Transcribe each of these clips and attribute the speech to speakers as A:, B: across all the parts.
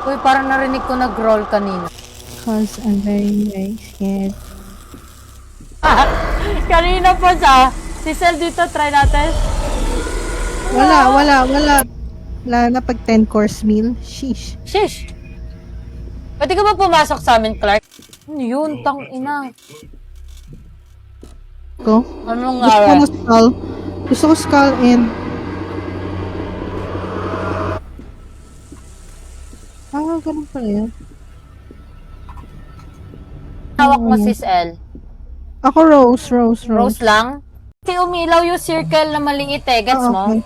A: Uy, parang narinig ko nag-roll kanina.
B: Cause I'm very scared.
A: Kanina pa siya. Si Sel dito, try natin.
B: Wala. Wala na pag 10-course meal. Sheesh.
A: Shish! Pwede ka ba pumasok sa amin, Clark? Ano yun? Tang ina.
B: Ko.
A: Anong
B: Gusto ko
A: nga?
B: na skull. Gusto ko skull and... ganun pala yun.
A: Hawak mo sis L.
B: Ako Rose.
A: Rose lang? Kasi umilaw yung circle na maliit eh. Gets mo?
B: Okay.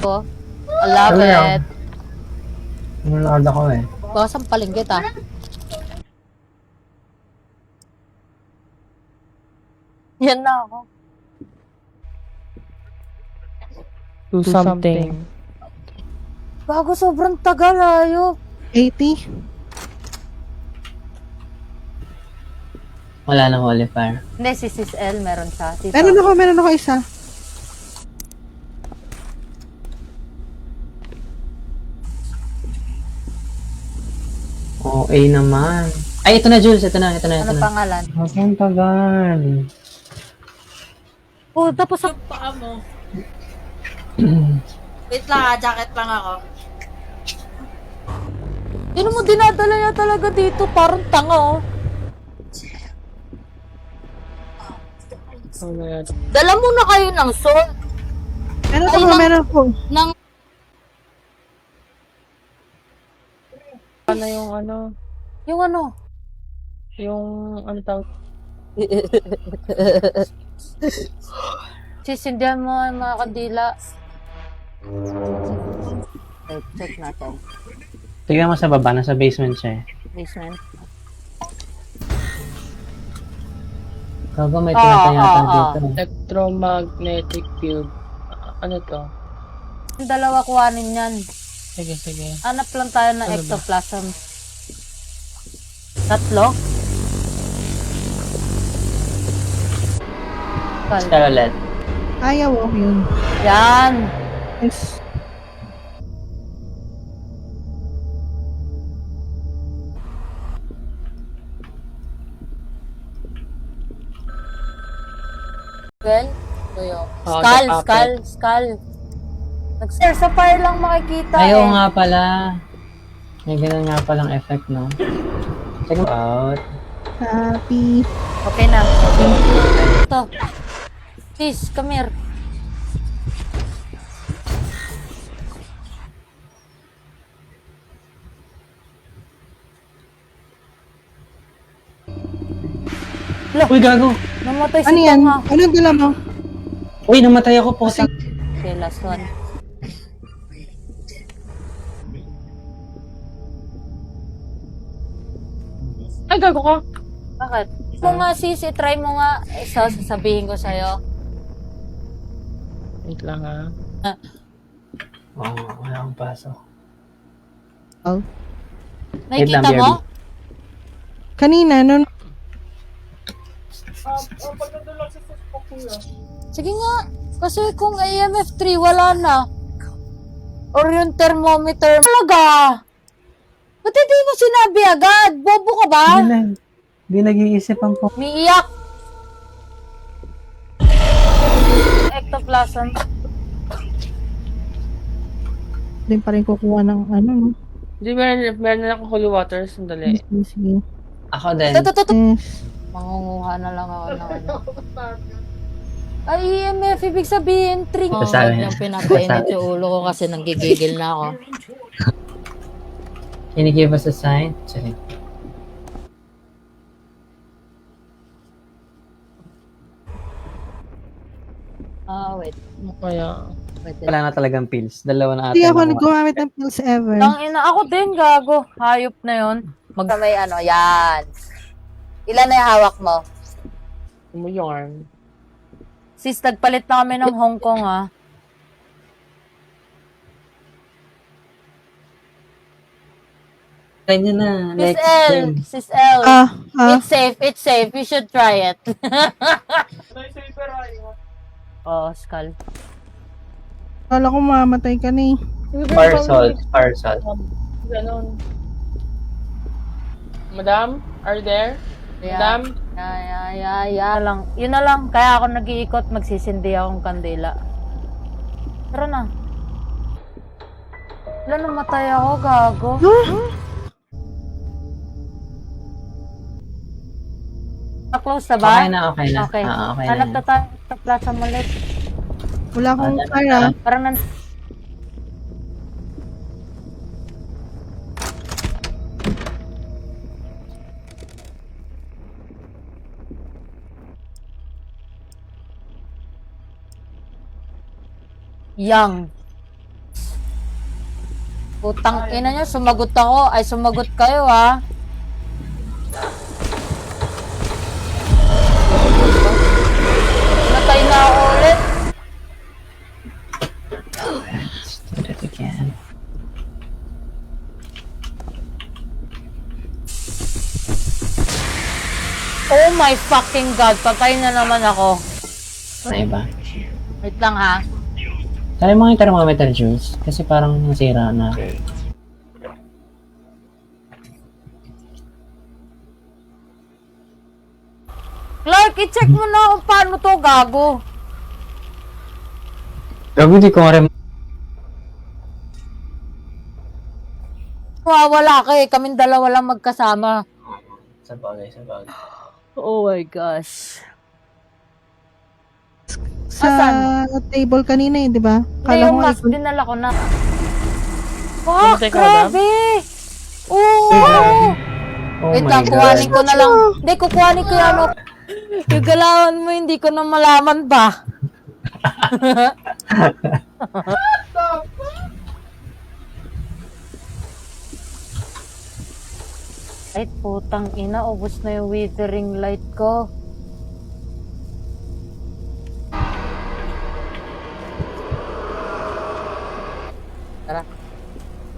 A: Oh, I love
C: Talaga?
A: it.
C: Nanonood ako eh.
A: Basang palinggit ah. Yan na ako.
D: Do something.
A: Bago sobrang tagal ayop.
B: 80.
C: Wala nang holy fire.
A: Hindi, si Sis L meron siya. Dito.
B: Meron ako isa.
C: Oo, A naman. Ay, ito na, Jules. Ito na.
A: Ano pangalan?
C: Ang tagal.
A: Oh, tapos sa...
D: Paa mo.
A: Wait lang ah, jacket lang ako. Yun mo dinadala niya talaga dito, parang tanga oh.
D: Oh my God.
A: Dala mo na kayo ng soul.
B: Meron ko.
A: Ng...
D: Ano yung ano?
A: Yung ano?
D: Yung ano tawag?
A: Sisindihan mo ang mga kandila. Check natin.
C: Tignan mo sa baba. Nasa basement siya eh.
A: Basement.
C: Kago may tinatayatan dito.
D: Electromagnetic field. Ano to?
A: Yung dalawa kuhanin yan.
D: Sige.
A: Hanap lang tayo ng
D: Ano ba?
A: ectoplasm. Tatlo?
C: Scarlet.
B: Ayaw oh, yun.
A: Yan!
B: Yes.
A: Well, tuyo.
D: Oh,
A: Skull. Nag-sir, sa fire lang makikita
C: Ayaw
A: eh.
C: nga pala. May ganun nga palang effect, no? Check mo out.
B: Happy.
A: Okay na. Ito. Please, come here.
C: Uy, gago!
A: Namatay si
B: Ano yan?
A: Tanga.
B: Anong dala mo?
C: Uy, namatay ako po.
A: Okay, last one.
D: Ay, gago ka!
A: Bakit? Mo nga sis, try mo nga. Isa, sasabihin ko sa'yo.
D: Wait lang ha.
C: Oo, wala akong pasok.
B: Oh.
A: Nakikita
C: Wait lang,
A: mo?
B: Kanina, nun.
A: Sige nga. Kasi kung AMF 3, wala na. Or yung thermometer. Talaga! Ba't hindi mo sinabi agad? Bobo ka ba?
C: Hindi nag-iisipan po.
A: Umiiyak. Ectoplasm.
B: Din pa rin kukuha ng ano, no?
D: Hindi, meron na akong holy water. Sandali.
B: Sige.
C: Ako din.
A: Ito.
B: Yes.
A: Mangunguha na lang ako ng ano. Ay, EMF, ibig sabihin, tring.
C: Ito sabi niya.
A: Yung pinapainit yung ulo ko kasi nanggigigil na ako.
C: Can you give us a sign? Check.
A: Wait.
D: Ano kaya?
A: Wait.
C: Wala na talagang pills. Dalawa na ata.
B: Hindi ako
C: yung nakuha.
B: nagumamit ng pills ever.
A: Ang ina, ako din, gago. Hayop na yon. May ano, yan. Ilan na yung hawak mo?
D: Mo yarn.
A: Sis, nagpalit na kami ng Hong Kong, ha?
C: Kanya na.
A: Sis
C: Next
A: L,
C: game.
A: Sis L.
B: Ah,
A: It's safe. You should try it. Oh, skull.
B: kala ko mamatay ka na eh.
C: Parcel. Parcel.
D: Ganon. Madam, are you there? Madam?
A: Lang. Yun na lang. Kaya ako nag-iikot, magsisindi akong kandila. Tara na. Wala, namatay ako, gago. Na-close na ba?
C: Okay na, okay na.
A: Okay.
C: Okay
A: Hanap
C: na.
A: na tayo sa plaza malit.
B: Wala akong
C: Ah,
B: kaya.
A: Parang nan... Yang. Putang ina nyo, sumagot ako. Ay, sumagot kayo, ha? Natay na ako ulit.
C: Do it again.
A: Oh my fucking God, patay na naman ako.
C: Ano iba?
A: Wait lang, ha?
C: Try mo yung thermometer, Jules. Kasi parang nasira na.
A: Clark, i-check mo na kung paano to, gago.
C: Gabi, di ko nga rin.
A: Wala ka eh, kaming dalawa lang magkasama.
C: Sa bagay, sa bagay.
A: Oh my gosh.
B: Sa table kanina eh, di ba?
A: Hindi,
B: Kala
A: yung
B: ko
A: mask,
B: ikaw-
A: dinala ko na. Fuck,
D: Namatay ka, madam?
A: grabe! Oo!
C: Oh
A: Wait
C: my
A: lang,
C: God.
A: kuhanin ko na lang. Hindi, kukuhanin ko yung ano. Yung galawan mo, hindi ko na malaman ba? Ay, putang ina, ubos na yung withering light ko. Tara.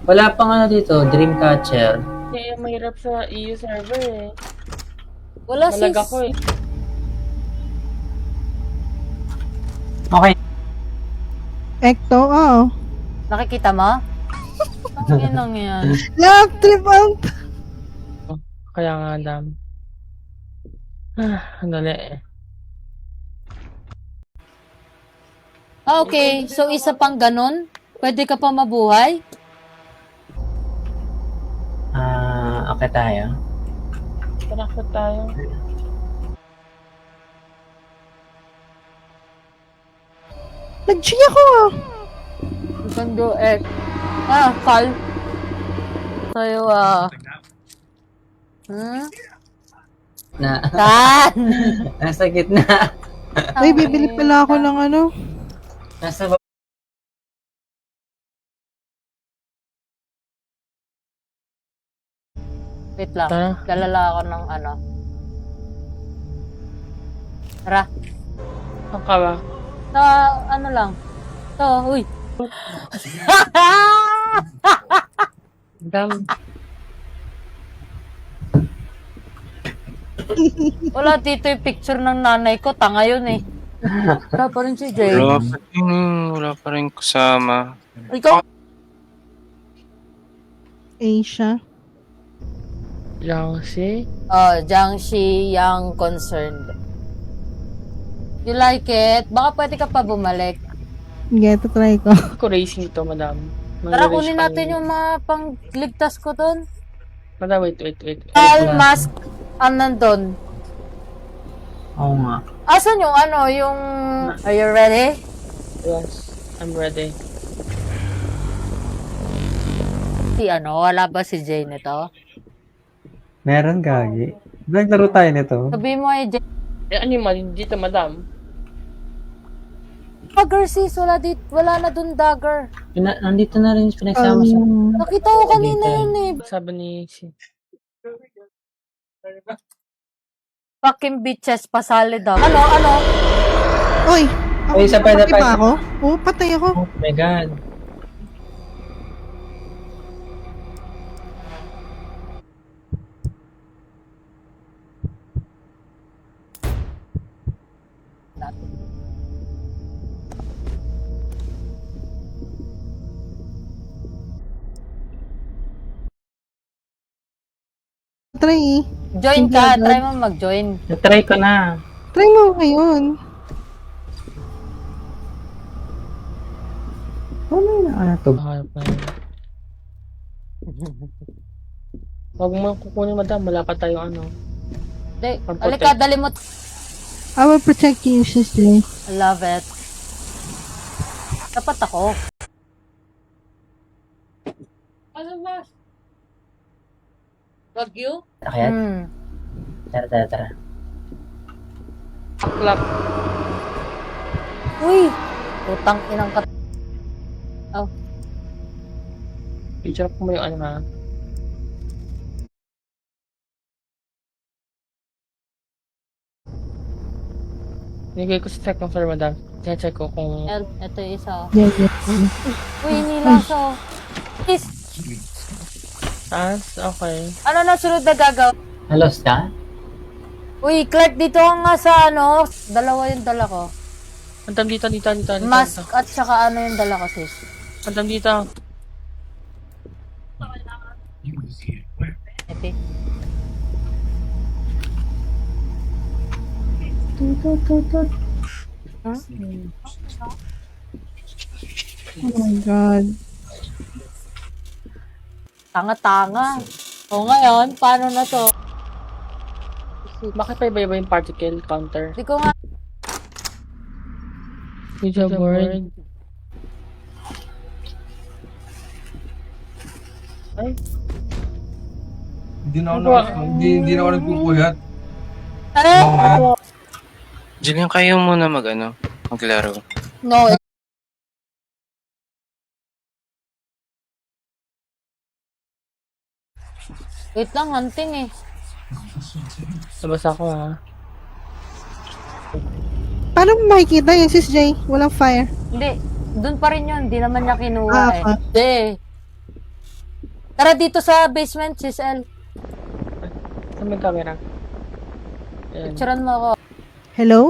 C: Wala pang ano dito, Dreamcatcher.
D: Eh, mahirap sa EU server eh.
A: Wala sis.
D: Malaga ko eh.
C: Okay.
B: Ecto, oo.
A: Nakikita mo? Ang inang yan.
B: Love trip out!
D: Kaya nga, dam. Ang dali eh.
A: Okay, so isa pang ganun? Pwede ka pa mabuhay?
C: Okay tayo.
D: Tarakot tayo.
B: Nag-G ako ah.
A: You can do it. Kal. Sa'yo,
C: Na,
A: Kan!
C: nasa gitna.
B: Uy, bibili pala ako ng ano.
C: Nasa ba-
A: Wait lang.
D: Tara.
A: Dalala ako ng ano. Tara.
D: Saan ka ba?
A: Sa ano lang. To, uy.
D: Dam.
A: Wala dito yung picture ng nanay ko. Tanga yun eh. Wala pa rin si Jay.
E: Wala pa rin kasama.
A: Ikaw?
B: Asia.
D: Yangtze?
A: Jiangxi Yang Concerned. You like it? Baka pwede ka pa bumalik.
B: Sige, try ko.
D: Ako racing to, madam.
A: Tara,
D: Mag-race
A: kunin
D: kami.
A: natin yung mga pangligtas ko doon.
D: Madam, wait.
A: Mask, nandun.
C: Oo nga.
A: Asan yung ano, yung... Are you ready?
D: Yes, I'm ready.
A: Si ano, wala ba si Jay nito?
C: Meron, Gagi. Naglaro tayo nito.
A: Sabi mo ay Jay.
D: Eh, ano yung dito, madam?
A: Dagger sis, wala na dun dagger.
C: Nandito na rin pinagsama sa...
A: Nakita ko kanina yun eh.
D: Sabi ni si...
A: Fucking bitches, pasali daw. Ano?
B: Uy!
C: Uy, isa pa,
B: patay pa ako? Oo, patay ako.
C: Oh my God.
B: try eh.
A: Join
B: Hindi
A: ka,
B: agad.
A: try mo mag-join.
C: Na-try ko na.
B: Try mo ngayon.
C: Ano na to?
D: Hanap na yun. Huwag mo kukunin, madam. Wala pa tayong ano.
A: Hindi,
D: Ang
A: alika, dali mo.
B: I will protect you, sister.
A: I love it. Tapat ako. Ano ba? Bagyo?
C: Kaya, tara.
D: Aklap.
A: Uy! Utang inang kat...
D: Picture ko mo yung ano ha. Nigay ko sa second floor, madam. Check ko kung...
A: Ito yung isa.
B: Yeah, yeah.
A: Uy, nilaso. Is,
D: Taas? Okay.
A: ano na sunod na gagawin?
C: Halos ka?
A: Uy, Clark, dito ka nga sa ano. Dalawa yung dala ko.
D: Madam, dito.
A: Mask at saka ano yung dala ko, sis.
D: Madam, dito.
A: Epi.
B: Oh my God.
A: Tanga-tanga. O ngayon, paano na to?
D: Bakit pa iba-iba yung particle counter?
A: Hindi ko nga...
D: Video board. Ay,
F: Hindi na ako nagpupuyat.
A: Ano?
E: Jillian, kayo muna maglaro.
A: No. Wait lang, hunting eh.
D: labas ako ha.
B: Paano mo makikita yung sis J? Walang fire.
A: Hindi, dun pa rin yun. Di naman niya kinuha
B: Ah,
A: eh.
B: ah.
A: Hindi. Tara dito sa basement, sis El.
D: Saan may camera? Ayan.
A: Picturean mo ako.
B: Hello?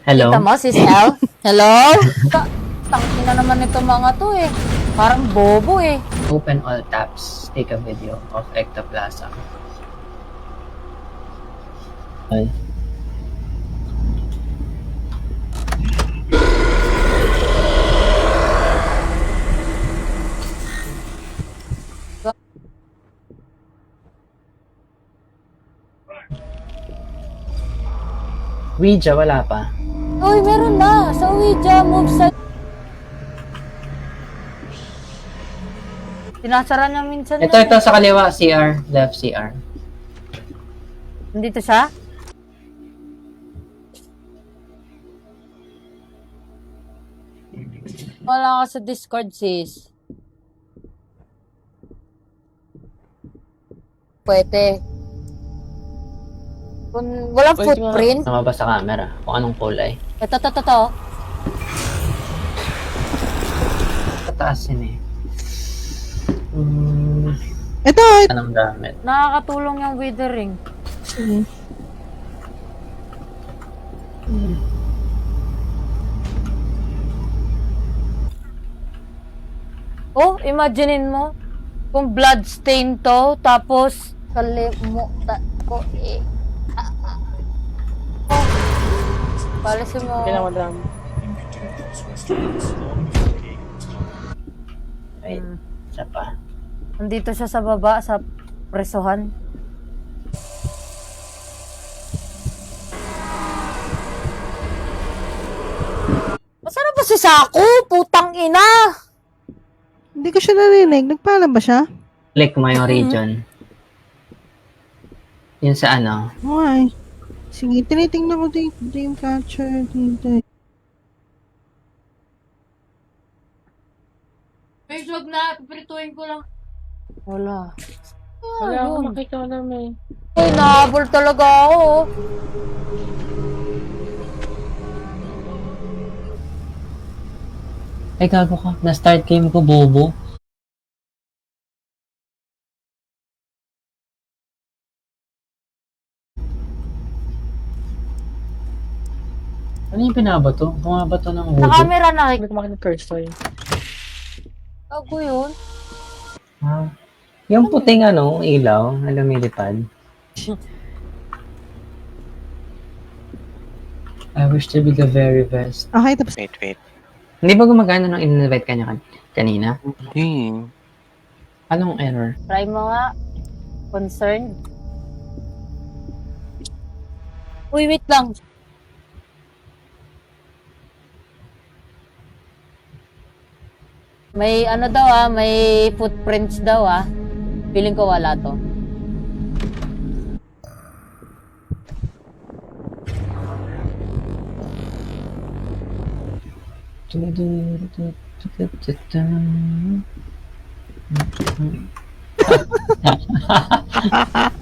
C: Hello?
A: Kita mo, sis El? Hello? Tangina naman ito mga to eh. Parang bobo eh.
C: Open all tabs. Take a video of Ectoplaza. Ay. Ouija, wala pa.
A: Uy, meron na. Sa Ouija, move sa... Sinasara niya minsan
C: Ito
A: yan eh.
C: sa kaliwa, CR. Left CR.
A: Nandito siya? Wala ka sa Discord, sis. Pwede. Kung walang
D: Pwede
A: footprint.
C: Namabas sa camera kung anong kulay.
A: Ito.
C: Pataas yun eh.
B: Ito!
C: Anong gamit?
A: Nakakatulong yung withering.
B: Sige.
A: Oh, imaginein mo. Kung blood stain to, tapos kalimutan ko eh. Oh. Palisin mo.
D: Sige na, madam.
C: Wait, isa pa.
A: Nandito siya sa baba, sa presohan. Masaan na ba si Saku? Putang ina!
B: Hindi ko siya narinig. Nagpaalam ba siya?
C: Click mo yung region. Yun sa ano.
B: Why? Sige, tinitingnan ko dito. Dreamcatcher. Dito.
A: May job na, piprituin ko lang. Wala.
D: Wala ako makita namin.
A: Ay, nahabol talaga ako. Oh.
C: Ay, gago ka. Na-start game ko, bobo. Ano yung binabato? Bumabato ng
A: Sa
C: hudo?
A: camera na.
D: Hindi ko makita ng cursor.
A: Ako yun.
C: Ah. Yung puting ano, ilaw na lumilipad. I wish to be the very best.
B: Okay, tapos.
E: Wait.
C: Hindi ba gumagana nung in-invite ka niya kanina?
E: Hindi.
C: Anong error?
A: Try mo nga. Concerned. Uy, wait lang. May ano daw may footprints daw Feeling ko wala to.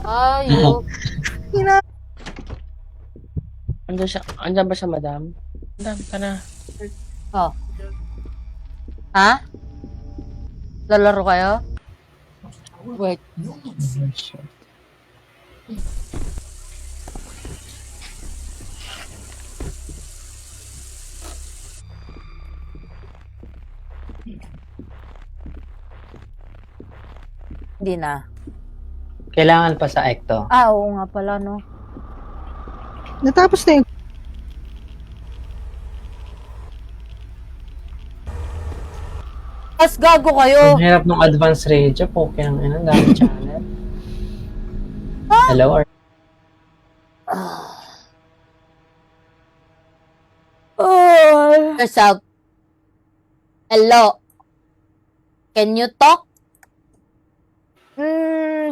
A: Ayok.
D: Andyan ba siya, madam? Madam, tara.
A: Oh. Ha? Lalaro kayo? Wait. Hindi na.
C: Kailangan pa sa Ecto.
A: Oo nga pala, no?
B: Natapos na yung...
A: Mas gago kayo.
C: Ang hirap ng advanced radio. Poke ng dami channel. Hello?
A: Yourself. Hello. Can you talk?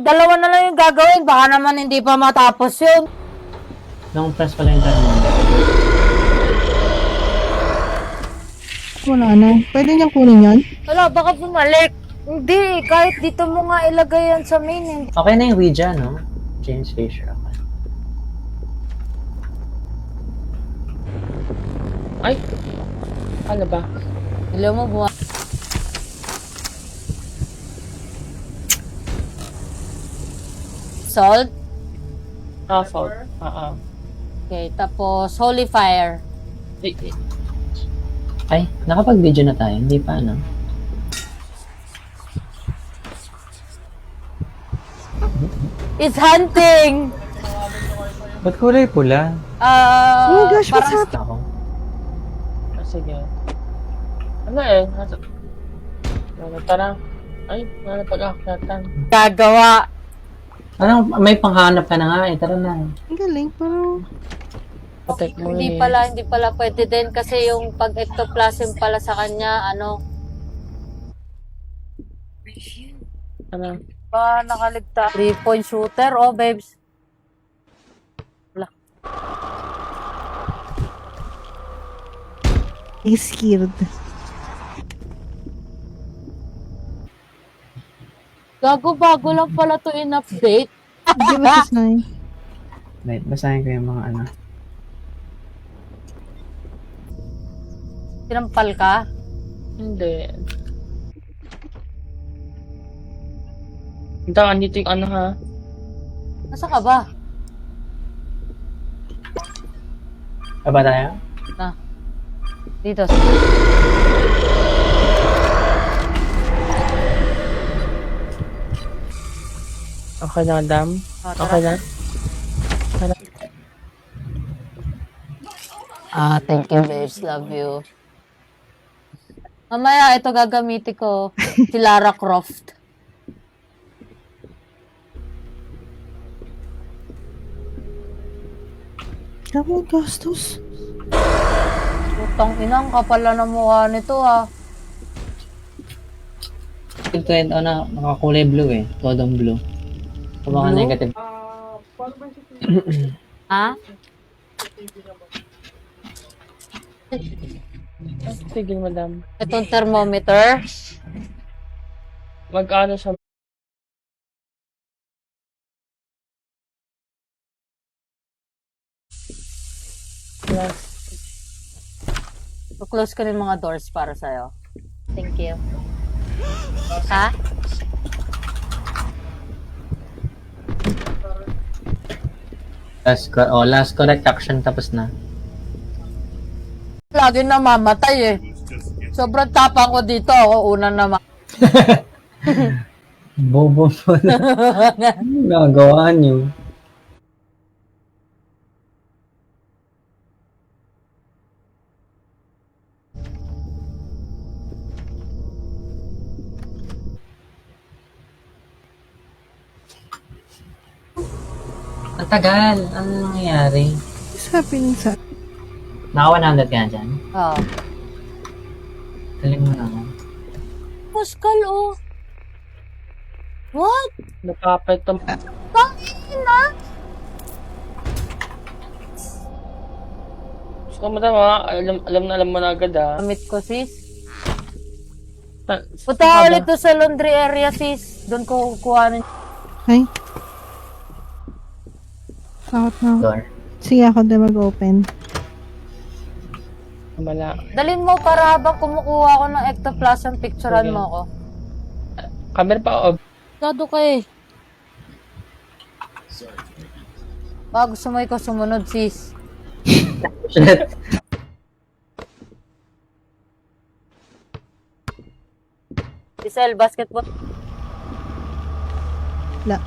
A: Dalawa na lang yung gagawin. Baka naman hindi pa matapos yun.
C: Long press pala yung thermometer.
B: Wala na. Pwede niyang kunin yan?
A: Wala, baka bumalik. Hindi, kahit dito mo nga ilagay yan sa main.
C: Okay na yung Ouija, no? James Fisher. Okay.
D: Ay! Ano ba?
A: Hello mo, buwan. Salt.
D: Fault.
A: Okay, tapos Holy Fire.
C: Ay, nakapag-video na tayo. Hindi pa, no?
A: It's hunting!
C: Ba't kulay pula?
B: Oh my gosh, what's
A: parang
B: happening?
C: Ako.
D: Sige. Ano eh? Tara. Ay, pag-akyatan.
A: gagawa.
C: Ano, may panghanap ka na nga eh. Tara na.
B: Ang galing, pero...
D: Protect mo
A: Hindi pala pwede din kasi yung pag-ectoplasm pala sa kanya, ano,
D: Ano?
A: ba nakaligta. 3-point shooter, oh babes. Wala.
B: He's scared.
A: Gago, bago lang pala to in-update.
B: Give us a sign.
C: Wait, basahin ko yung mga ano.
A: Sinampal ka?
D: Hindi. Ito, andito yung ano ha?
A: Nasa ka ba?
C: Aba tayo?
A: Dito.
D: Okay na, madam?
A: Oh, tara.
D: Okay na?
A: Thank you, babes. Love you. Mamaya, ito gagamitin ko. Si Lara Croft.
B: Grabe ang gastos.
A: Putang inang kapal na ng mukha nito,
C: Ito yung ano, nakakulay blue eh. Todong blue. O baka
A: Blue?
C: negative.
A: Ha?
D: Sige, madam.
A: Itong thermometer.
D: Mag-ano siya? Plus.
A: Close ko rin mga doors para sa'yo. Thank you. Ha?
C: Last correct action tapos na.
A: Lagi namamatay eh. Sobrang tapang ko dito. Ako una naman.
C: Bobo mo na. Ano nagawa niyo? Matagal. Ano nangyayari?
B: What's happening sa...
C: Naka 100 ka na dyan?
A: Ah.
C: Galing mo naman.
A: Pascal, oh. What?
D: Nakapit tong...
A: Tangina?
D: Gusto mo tama, alam mo na agad ah.
A: Gamit ko, sis.
D: Ta-
A: Punta ka ulit doon sa laundry area, sis. Doon ko kukuhanin.
B: Ay. Takot na ako.
C: Door.
B: Sige, ako din mag-open.
D: Mala.
A: Dalin mo para habang kumukuha ko ng ectoplasm, picturean
D: Sige.
A: mo ako.
D: Camera pa o.
A: Gado ka eh. Baka gusto mo ikaw sumunod, sis.
C: Shit.
A: Giselle, basketball.
B: La.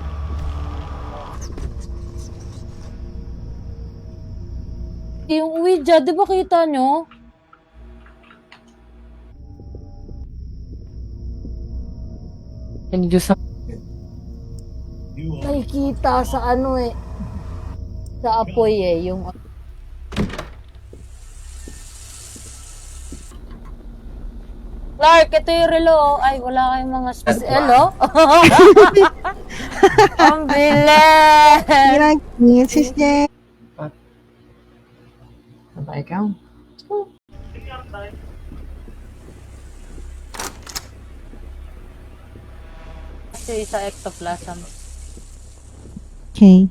A: Yung Ouija, di ba kita nyo?
D: Yan yung sa...
A: Nakikita sa ano eh. Sa apoy eh. Yung... Clark, ito yung relo. Ay, wala kayong mga Hello? Ang bilis!
B: Hirang, sis Jen.
C: Ano ba ikaw?
A: Kasi sa ectoplasm.
B: Okay.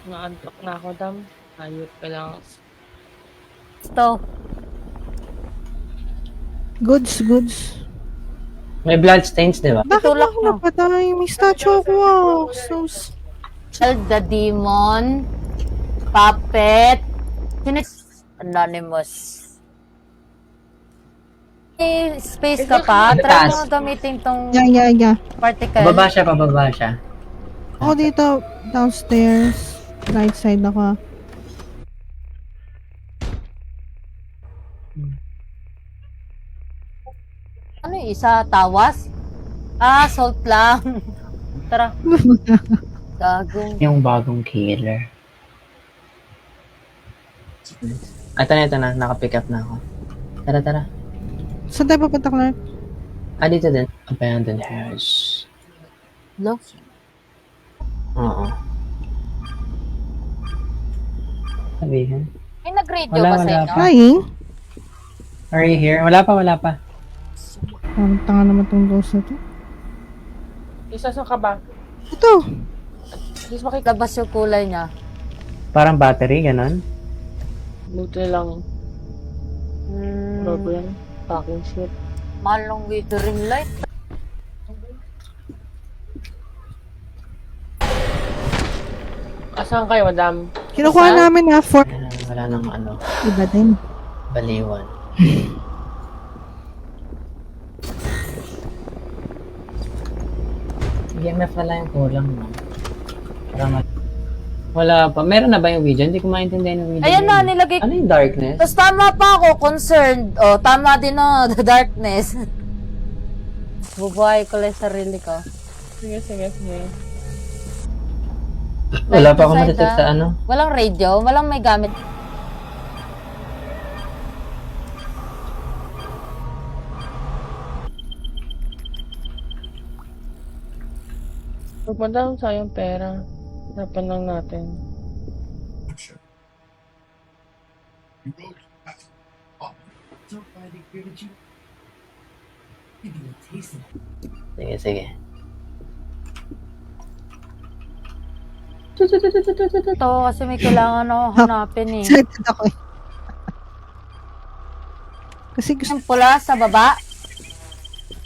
D: Naantok na ako, dam. Ayot ka lang.
A: Ito.
B: Goods.
C: May blood stains, di ba?
B: Bakit
A: Tulak
B: ako
A: nyo.
B: napatay? May statue ako.
A: The Demon. Puppet. Anonymous. May space ka pa.
C: Ano
A: Try
C: taas?
A: mo gamitin tong
B: Yeah.
A: particle.
C: Pababa siya.
B: Ako dito, downstairs. Right side ako.
A: Ano yung isa? Tawas? Ah, salt lang. Tara. Gagong.
C: Yung bagong killer. Ito na. Naka-pick up na ako. Tara.
B: Saan tayo papunta, Clark?
C: Dito din. Abandoned house.
A: Lo?
C: Oo. Sabihin.
A: May nag-radio
C: Wala,
A: ba sa
C: wala
A: inyo?
C: pa.
B: Flying?
C: Are you here? Wala pa.
B: Parang tanga naman tong ghost na to.
D: Isa sa ka ba?
B: Ito!
D: Please makikita.
A: Labas yung kulay niya.
C: Parang battery, ganon.
D: Luto na lang. Bago yan. Packing shit.
A: Mahal ng withering light.
D: Asan kayo, madam?
B: Kinukuha
A: Saan?
B: namin na for
C: Wala nang ano,
B: iba din.
C: baliwan. EMF na lang yung kulang, no? Para wala pa. Meron na ba yung Ouija? Hindi ko maintindihan yung Ouija.
A: Ayan na, nilagay.
C: Ano yung darkness?
A: Tapos tama pa ako, concerned. O, tama din no, the darkness. Bubuhay ko lang sarili ko.
D: Sige.
C: Wala pa akong
A: Side,
C: matitig
A: ah.
C: sa ano.
A: Walang radio, walang may gamit.
D: Magpanda sayang pera. Harapan lang natin.
C: Sige.
A: Ito kasi may kailangan ako hanapin eh.
B: Excited ako eh. Kasi gusto
A: Yung pula sa baba.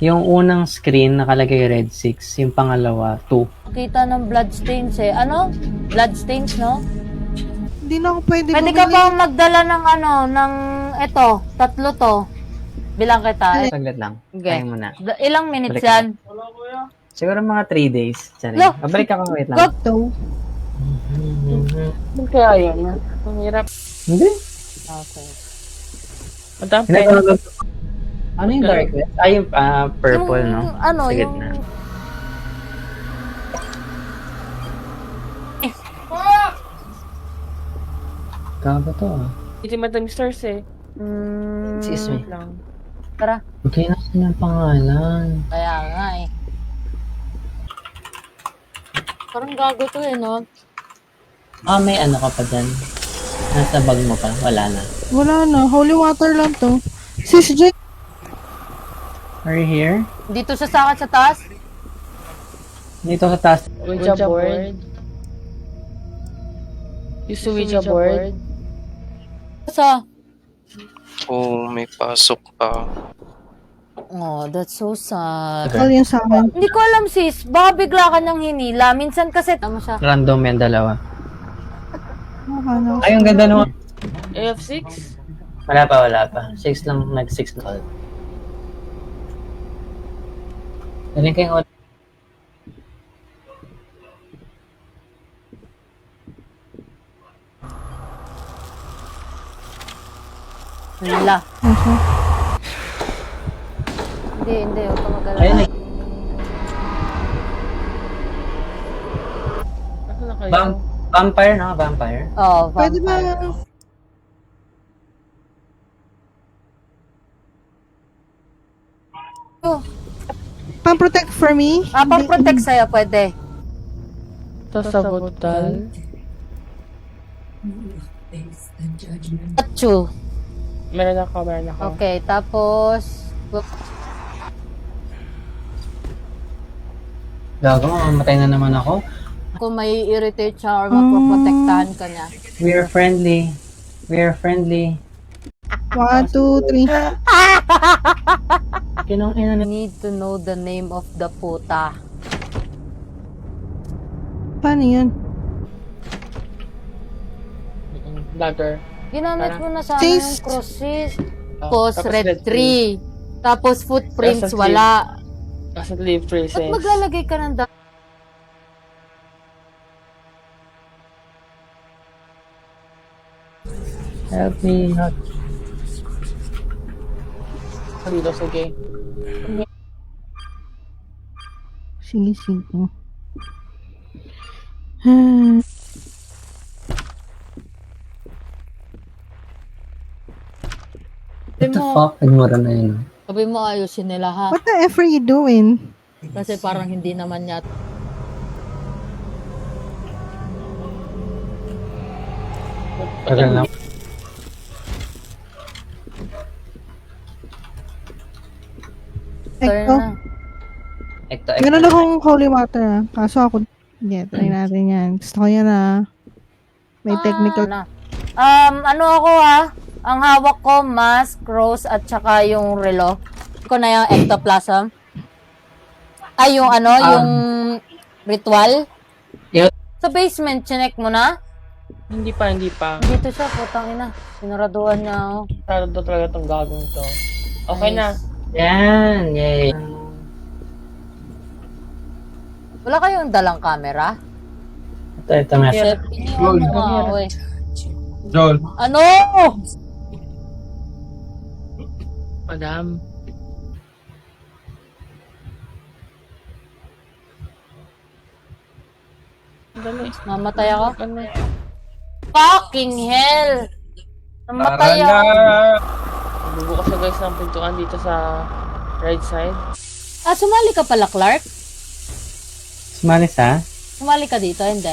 C: Yung unang screen nakalagay red 6, yung pangalawa 2.
A: Kita ng bloodstains eh. Ano? Bloodstains, no?
B: hindi na ako pwede
A: Pwede ka
B: bumili.
A: bang magdala ng ano, ng ito, 3 to. Bilang kita.
C: Saglit lang.
A: Okay.
C: Tayo muna.
A: Ilang minutes
C: Balik
A: yan?
C: Siguro mga 3 days. Sorry.
A: Lo!
C: Babalik ako, wait lang.
A: Go!
B: Ito.
D: Ano kaya yan? Ang hirap.
C: Hindi.
A: Okay.
D: Madam,
C: Ano yung darkness? Yung purple,
A: Yung,
C: no?
A: ano,
C: Sa
A: yung...
C: gitna. Gago to ah.
D: Hindi madam stores eh.
C: Excuse me.
D: Lang.
A: Tara.
C: Okay na kasi ng pangalan.
A: Kaya nga eh. Parang gago to eh, no?
C: May ano ka pa dyan? Nasa bag mo pa? Wala na.
B: Wala na. Holy water lang to. Sis J.
C: Are you here?
A: Dito sa sakit sa taas?
C: Dito sa taas.
D: Ouija board. Use the Ouija board.
A: Sa?
E: Oh, may pasok pa.
A: Oh, that's so sad.
B: Call yan sa akin.
A: Hindi ko alam sis, baka bigla ka niyang hinila. Minsan kasi tama siya.
C: Random yan dalawa.
B: Mukha na.
C: Ay, ang ganda naman.
D: AF6?
C: Wala pa. 6 lang, nag-6 na ulit. Galing kayong ulit.
A: Hala.
B: Okay.
A: Hindi, huwag ka mag-alala.
C: Ayun eh.
D: Ano na kayo?
C: Vampire na, vampire.
A: Oh,
B: Pwede ba?
A: vampire. Oh,
B: Pang-protect for me?
A: pang-protect sa'yo, pwede.
D: Ito sa bottle.
A: Atsu.
D: Meron ako.
A: Okay, tapos...
C: Gago, mamamatay na naman ako.
A: Kung may irritate siya or maproprotektahan ka niya.
C: We are friendly.
B: 1, 2, 3.
C: Kinong ina
A: You need to know the name of the puta.
B: Paano yun?
D: Dagger.
A: Ginamit mo na sana
B: Taste.
A: yung crosses. Tapos
D: Tapos
A: red
D: red
A: 3. Tapos footprints,
D: Tapos
A: wala.
D: Kasi leave
A: Ba't
D: traces.
A: maglalagay ka ng
C: Help me not.
D: Dito, sige.
B: Sige.
C: What the fuck? Nagmura na yun.
A: Sabi mo ayusin nila ha.
B: What the F are you doing?
A: Kasi parang hindi naman niya.
C: Tagal na.
A: Turn
B: Eko.
A: na.
C: Ekto.
B: Meron akong holy water ah. Kaso ako, try natin yan. Gusto ko yan ah. May technical.
A: Na. Ano ako ha? Ang hawak ko, mask, rose, at saka yung relo. Ko na yung ectoplasm. Ay, yung ano, yung ritual.
C: Yun.
A: Sa basement, chinek mo na?
D: Hindi pa.
A: Dito siya, putang ina. Sinuraduhan niya ako.
D: Sarado talaga tong gagong to. Okay na.
C: Yan. Yay.
A: Wala kayong dalang camera?
C: Ito nga.
A: Chef, iniwan mo nga ako eh.
F: Joel,
A: Ano?
D: Madam. Dali.
A: Mamatay ako?
D: Ano?
A: Fucking hell! Namatay
F: tara
A: ako.
F: na!
D: Bubukas na guys ng pintuan dito sa right side.
A: Ah, sumali ka pala, Clark?
C: Sumalis ha?
A: Sumali ka dito, hindi.